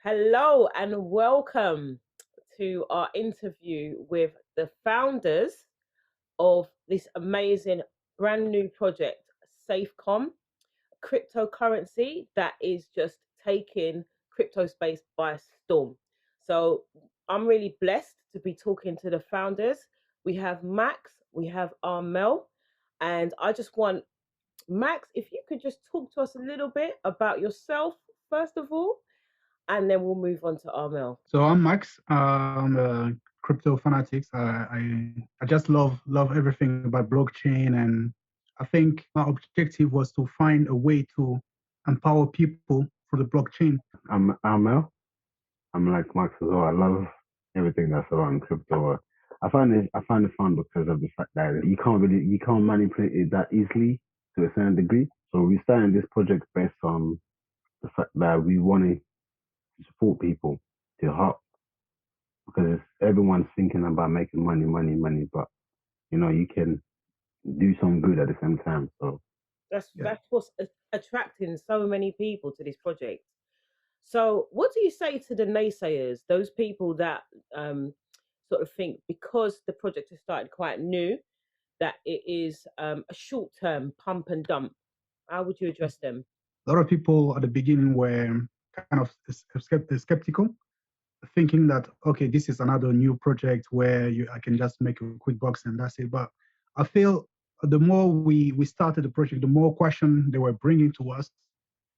Hello and welcome to our interview with the founders of this amazing brand new project, Safecom, cryptocurrency that is just taking crypto space by storm. So I'm really blessed to be talking to the founders. We have Max, we have Armel, and I just want Max, if you could just talk to us a little bit about yourself, first of all, and then we'll move on to Armel. So I'm Max. I'm a crypto fanatics. I just love everything about blockchain, and I think my objective was to find a way to empower people through the blockchain. I'm Mel. I'm like Max as well. I love everything that's around crypto. I find it fun because of the fact that you can't manipulate it that easily to a certain degree. So we started this project based on the fact that we wanted to support people to help because everyone's thinking about making money, but you can do some good at the same time. So That's Yeah. that's what's attracting so many people to this project. So, what do you say to the naysayers, those people that sort of think because the project has started quite new that it is a short-term pump and dump? How would you address them? A lot of people at the beginning were kind of skeptical, thinking that okay, this is another new project where I can just make a quick box and that's it. But I feel the more we started the project, the more question they were bringing to us,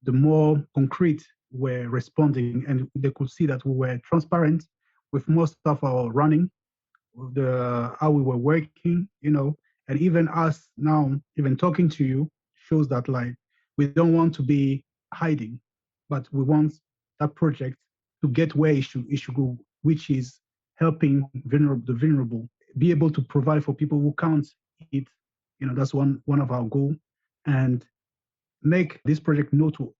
the more concrete we're responding, and they could see that we were transparent with most of our running, with the how we were working, and even us now, even talking to you shows that like we don't want to be hiding, but we want that project to get where it should go, which is helping the vulnerable, be able to provide for people who can't eat. That's one of our goal, and make this project known to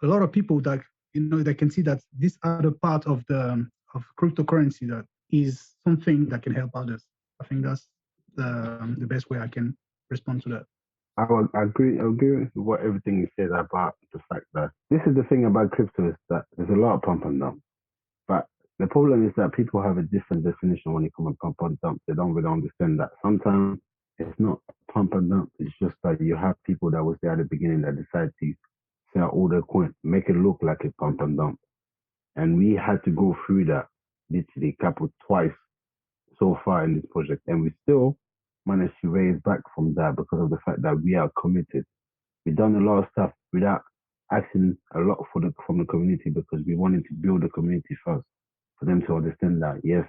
a lot of people that they can see that this other part of cryptocurrency that is something that can help others. I think that's the best way I can respond to that. I agree with what everything you said about the fact that this is the thing about crypto is that there's a lot of pump and dump. But the problem is that people have a different definition when it comes to pump and dump. They don't really understand that. Sometimes it's not pump and dump. It's just that you have people that was there at the beginning that decide to sell all their coin, make it look like a pump and dump. And we had to go through that literally couple twice so far in this project. And we still managed to raise back from that because of the fact that we are committed. We've done a lot of stuff without asking a lot from the community because we wanted to build the community first for them to understand that yes,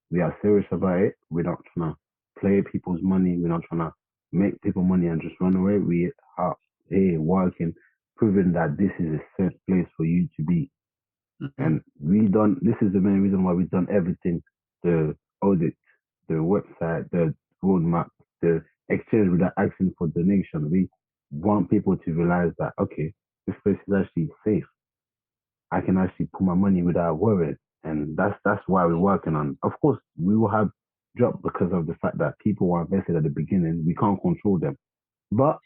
we are serious about it. We're not trying to play people's money. We're not trying to make people money and just run away. We are here working, proving that this is a safe place for you to be. Mhm. And this is the main reason why we've done everything, the audit, the website, the roadmap, the exchange without asking for donation. We want people to realize that, okay, this place is actually safe. I can actually put my money without worrying. And that's why we're working on. Of course, we will have drop because of the fact that people were invested at the beginning. We can't control them. But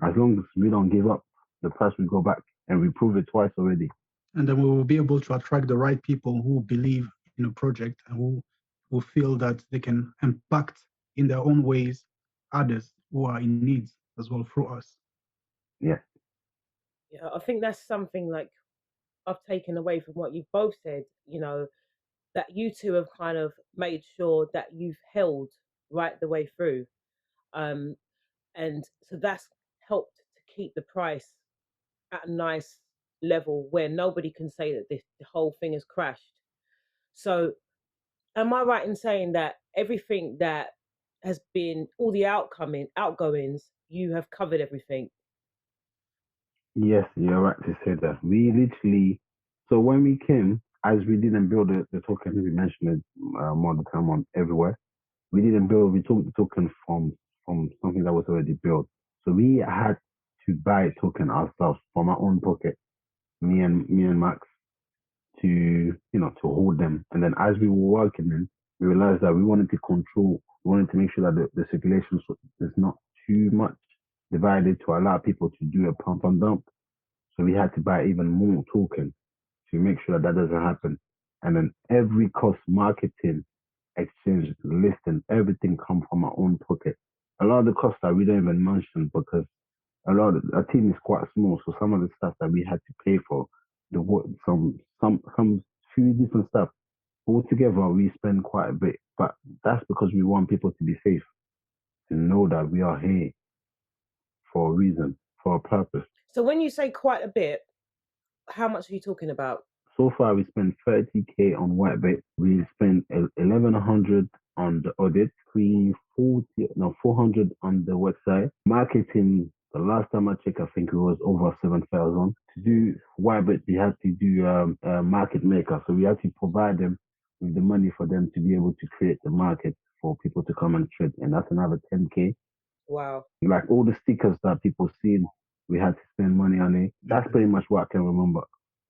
as long as we don't give up, the price will go back. And we proved it twice already. And then we will be able to attract the right people who believe in a project and who feel that they can impact in their own ways others who are in need as well through us. Yeah. Yeah, I think that's something like I've taken away from what you've both said, that you two have kind of made sure that you've held right the way through. Um, and so that's helped to keep the price at a nice level where nobody can say that the whole thing has crashed. So, am I right in saying that everything that has been all the outgoings, you have covered everything? Yes, you're right to say that. We literally, so when we came, as we didn't build the token, we mentioned it more the time on everywhere. We took the token from something that was already built. So we had to buy a token ourselves from our own pocket, me and Max, to hold them. And then as we were working them, we realized that we wanted to control, we wanted to make sure that the circulation is not too much divided to allow people to do a pump and dump. So we had to buy even more tokens. to make sure that doesn't happen. And then every cost, marketing, exchange, listing, everything come from our own pocket. A lot of the costs that we don't even mention because our team is quite small, so some of the stuff that we had to pay for, some few different stuff. Altogether, we spend quite a bit, but that's because we want people to be safe, to know that we are here for a reason, for a purpose. So when you say quite a bit, how much are you talking about? So far, we spent 30K on Whitebait. We spent 1100 on the audit, 400 on the website. Marketing, the last time I checked, I think it was over 7,000. To do Whitebait, we had to do a market maker. So we had to provide them with the money for them to be able to create the market for people to come and trade. And that's another 10K. Wow. Like all the stickers that people seen, we had to spend money on it. That's pretty much what I can remember.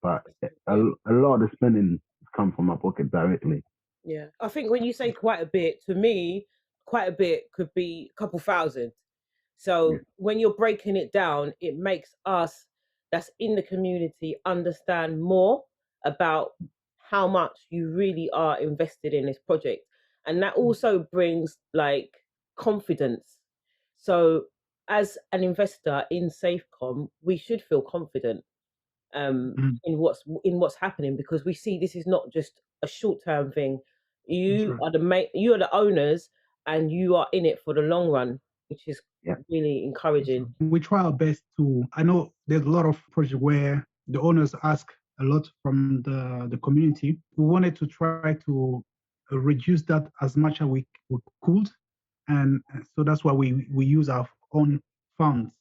But a lot of the spending come from my pocket directly. Yeah. I think when you say quite a bit, to me, quite a bit could be a couple thousand. So when you're breaking it down, it makes us that's in the community understand more about how much you really are invested in this project. And that also brings like confidence. So as an investor in Safecom, we should feel confident in what's happening because we see this is not just a short-term thing. You are the owners and you are in it for the long run, which is really encouraging. We try our best to. I know there's a lot of projects where the owners ask a lot from the community. We wanted to try to reduce that as much as we could, and so that's why we use our own funds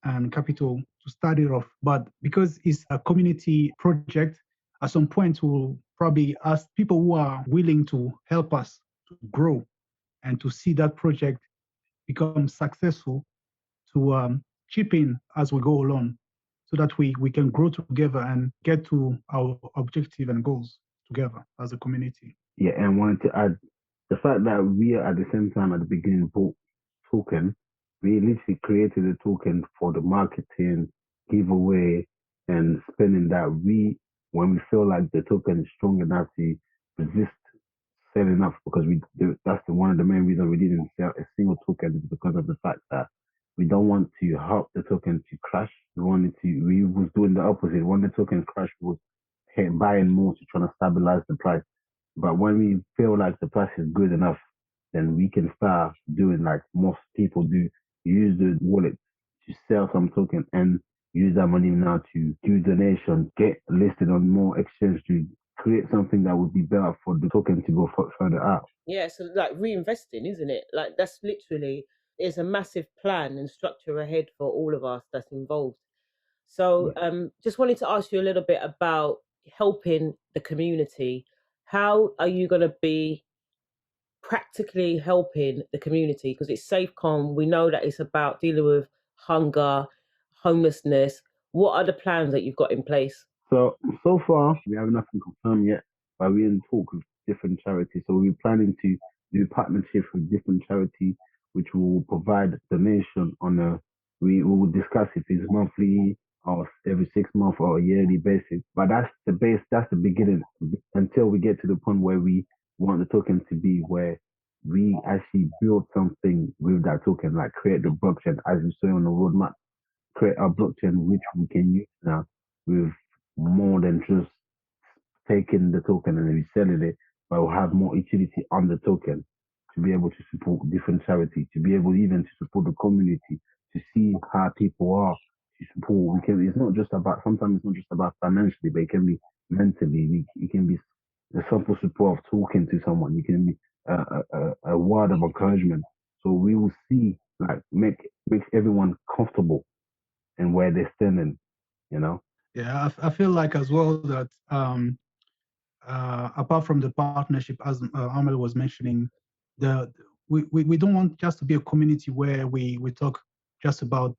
and capital to start it off. But because it's a community project, at some point we'll probably ask people who are willing to help us to grow and to see that project become successful to chip in as we go along so that we can grow together and get to our objective and goals together as a community. Yeah, and wanted to add the fact that we are at the same time at the beginning bought token, we literally created a token for the marketing, giveaway, and spending that when we feel like the token is strong enough to resist selling off, because that's one of the main reasons we didn't sell a single token is because of the fact that we don't want to help the token to crash. We was doing the opposite. When the token crashed, we was buying more to try to stabilize the price. But when we feel like the price is good enough, then we can start doing like most people do, use the wallet to sell some token and use that money now to do donation, get listed on more exchange to create something that would be better for the token to go further out. Yeah, so like reinvesting, isn't it? Like that's literally there's a massive plan and structure ahead for all of us that's involved. So just wanted to ask you a little bit about helping the community. How are you going to be practically helping the community? Because it's Safecom, we know that it's about dealing with hunger, homelessness. What are the plans that you've got in place? So far, we have nothing confirmed yet, but we're in talk with different charities. So we're planning to do partnerships with different charities, which will provide donation we will discuss if it's monthly or every 6 months or a yearly basis. But that's the base, that's the beginning until we get to the point where we want the token to be where we actually build something with that token, like create the blockchain as we saw on the roadmap, create a blockchain which we can use now with more than just taking the token and reselling it, but we'll have more utility on the token to be able to support different charities, to be able even to support the community, to see how people are, to support. It's not just about, sometimes it's not just about financially, but it can be mentally. It can be the simple support of talking to someone. It can be a word of encouragement. So we will see, like, make everyone comfortable in where they're standing, you know? Yeah, I feel like as well that apart from the partnership, as Amel was mentioning, we don't want just to be a community where we talk just about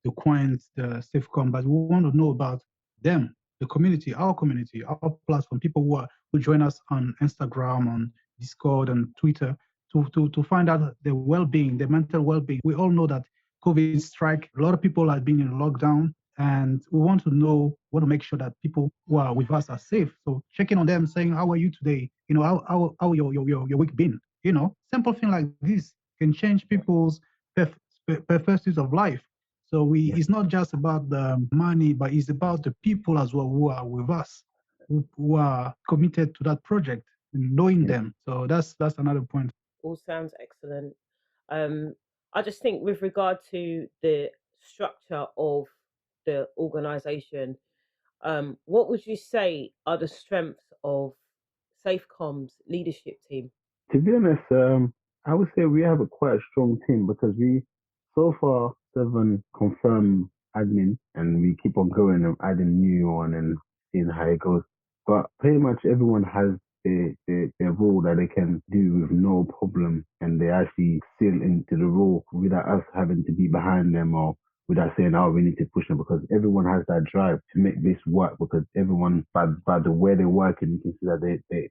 the coins, the Safecom, but we want to know about them, the community, our platform, people who join us on Instagram, on Discord, and Twitter to find out their well-being, their mental well-being. We all know that COVID strike. A lot of people are being in lockdown, and we want to make sure that people who are with us are safe. So checking on them, saying, "How are you today? How your week been?" Simple thing like this can change people's perspectives of life. So it's not just about the money, but it's about the people as well who are with us, who are committed to that project, knowing them. So that's another point. All sounds excellent. I just think with regard to the structure of the organization, what would you say are the strengths of Safecom's leadership team? To be honest, I would say we have a quite strong team because we so far 7 confirmed admin and we keep on going and adding new one and seeing how it goes. But pretty much everyone has their role that they can do with no problem and they actually seal into the role without us having to be behind them or without saying, oh, we need to push them because everyone has that drive to make this work because everyone, by the way they work, and you can see that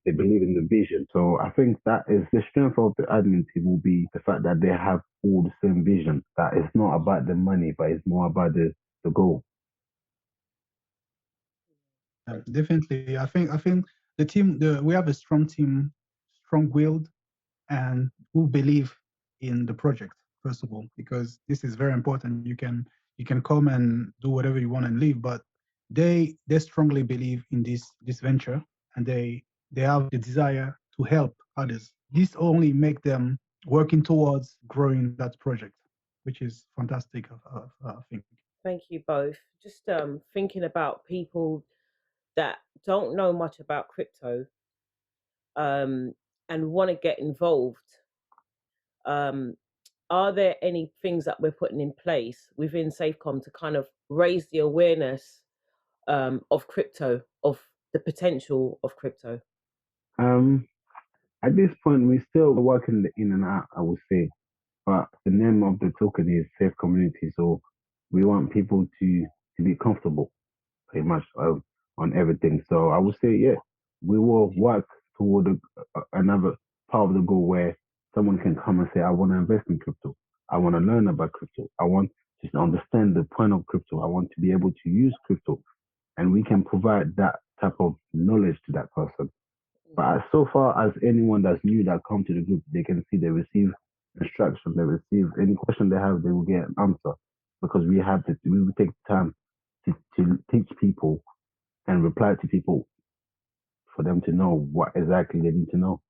they believe in the vision. So I think that is the strength of the admin team will be the fact that they have all the same vision, that it's not about the money, but it's more about the goal. Definitely. I think we have a strong team, strong-willed, and who believe in the project first of all, because this is very important. You can come and do whatever you want and leave, but they strongly believe in this venture, and they have the desire to help others. This only make them working towards growing that project, which is fantastic. I think. Thank you both. Just thinking about people that don't know much about crypto, and want to get involved. Um, are there any things that we're putting in place within Safecom to kind of raise the awareness of crypto, of the potential of crypto? Um, at this point, we still working the in and out, I would say, but the name of the token is Safe Community, so we want people to be comfortable pretty much on everything. So I would say, yeah, we will work toward another part of the goal where someone can come and say, I want to invest in crypto. I want to learn about crypto. I want to understand the point of crypto. I want to be able to use crypto. And we can provide that type of knowledge to that person. But so far as anyone that's new that come to the group, they can see they receive instruction, they receive any question they have, they will get an answer because we will take time to teach people and reply to people for them to know what exactly they need to know.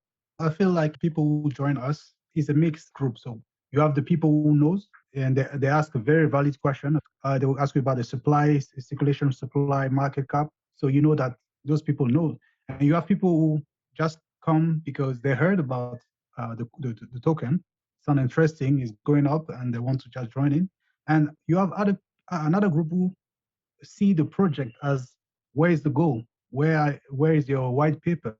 I feel like people who join us is a mixed group. So you have the people who knows, and they ask a very valid question. They will ask you about the supply, circulation, supply, market cap. So you know that those people know. And you have people who just come because they heard about the token, sound interesting, is going up, and they want to just join in. And you have another group who see the project as, where is the goal? Where is your white paper?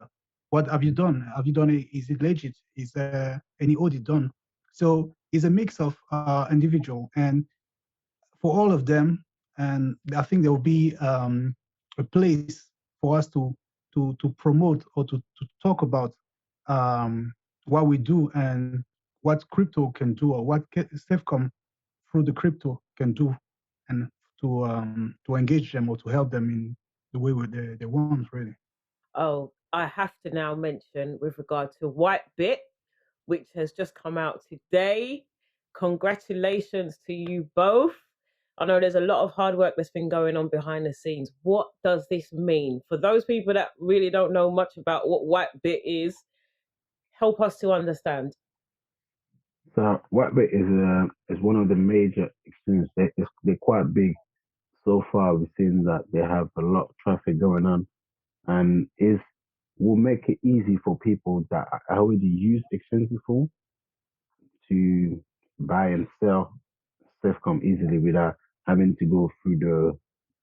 What have you done? Have you done it? Is it legit? Is there any audit done? So it's a mix of individual, and for all of them, and I think there will be a place for us to promote or to talk about what we do and what crypto can do, or what Safecom through the crypto can do, and to engage them or to help them in the way they want, really. Oh, I have to now mention with regard to Whitebit, which has just come out today. Congratulations to you both. I know there's a lot of hard work that's been going on behind the scenes. What does this mean? For those people that really don't know much about what Whitebit is, help us to understand. So Whitebit is one of the major exchanges. They're quite big. So far, we've seen that they have a lot of traffic going on, and is will make it easy for people that already use exchange before to buy and sell Safecom easily without having to go through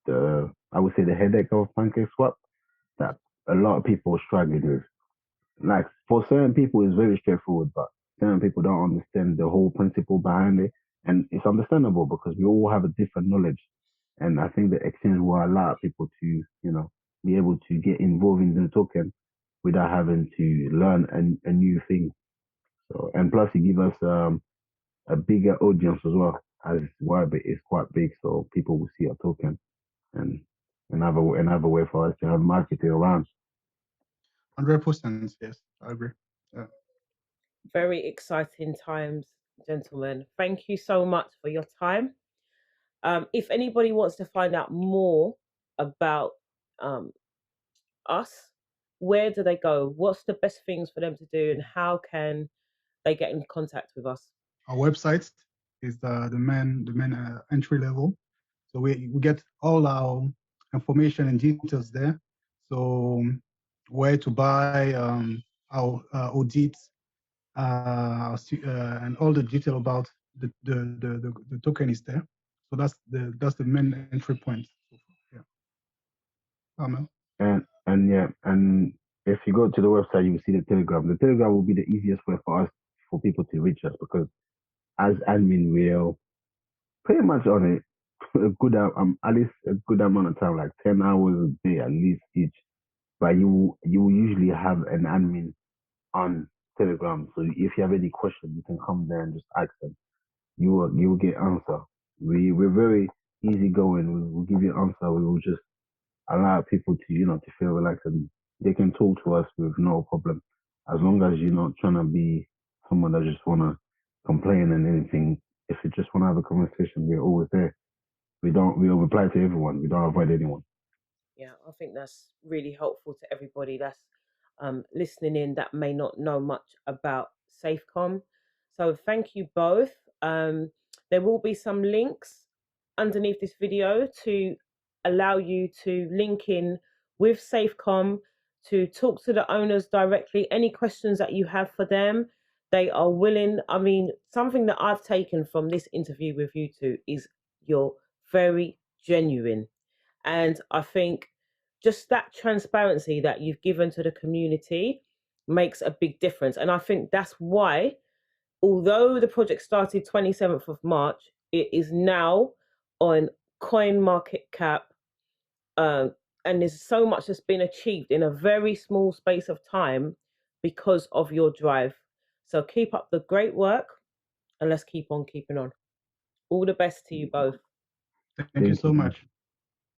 the I would say the headache of pancake swap that a lot of people are struggling with. Like for certain people, it's very straightforward, but certain people don't understand the whole principle behind it, and it's understandable because we all have a different knowledge. And I think the exchange will allow people to, be able to get involved in the token without having to learn a new thing. So, and plus, it gives us a bigger audience as well. as Wybit is quite big, so people will see our token, and another way for us to have marketing around. 100%. Yes, I agree. Yeah. Very exciting times, gentlemen. Thank you so much for your time. If anybody wants to find out more about us, where do they go? What's the best things for them to do, and how can they get in contact with us? Our website is the main entry level. So we get all our information and details there. So where to buy our audits and all the detail about the token is there. So that's the main entry point. Yeah. Amen. And if you go to the website, you will see the Telegram. The Telegram will be the easiest way for us, for people to reach us, because as admin, we're pretty much on it a good at least a good amount of time, like 10 hours a day at least each. But you usually have an admin on Telegram, so if you have any questions, you can come there and just ask them. You will get answer. We're very easygoing. We'll give you an answer. We will just allow people to to feel relaxed, and they can talk to us with no problem, as long as you're not trying to be someone that just wanna complain and anything. If you just wanna have a conversation, we're always there. We'll reply to everyone. We don't avoid anyone. Yeah, I think that's really helpful to everybody that's listening in that may not know much about Safecom. So thank you both. There will be some links underneath this video to allow you to link in with Safecom, to talk to the owners directly. Any questions that you have for them, they are willing. I mean, something that I've taken from this interview with you two is you're very genuine. And I think just that transparency that you've given to the community makes a big difference. And I think that's why, although the project started 27th of March, it is now on Coin Market Cap. And there's so much that's been achieved in a very small space of time because of your drive. So keep up the great work, and let's keep on keeping on. All the best to you both. Thank you so much.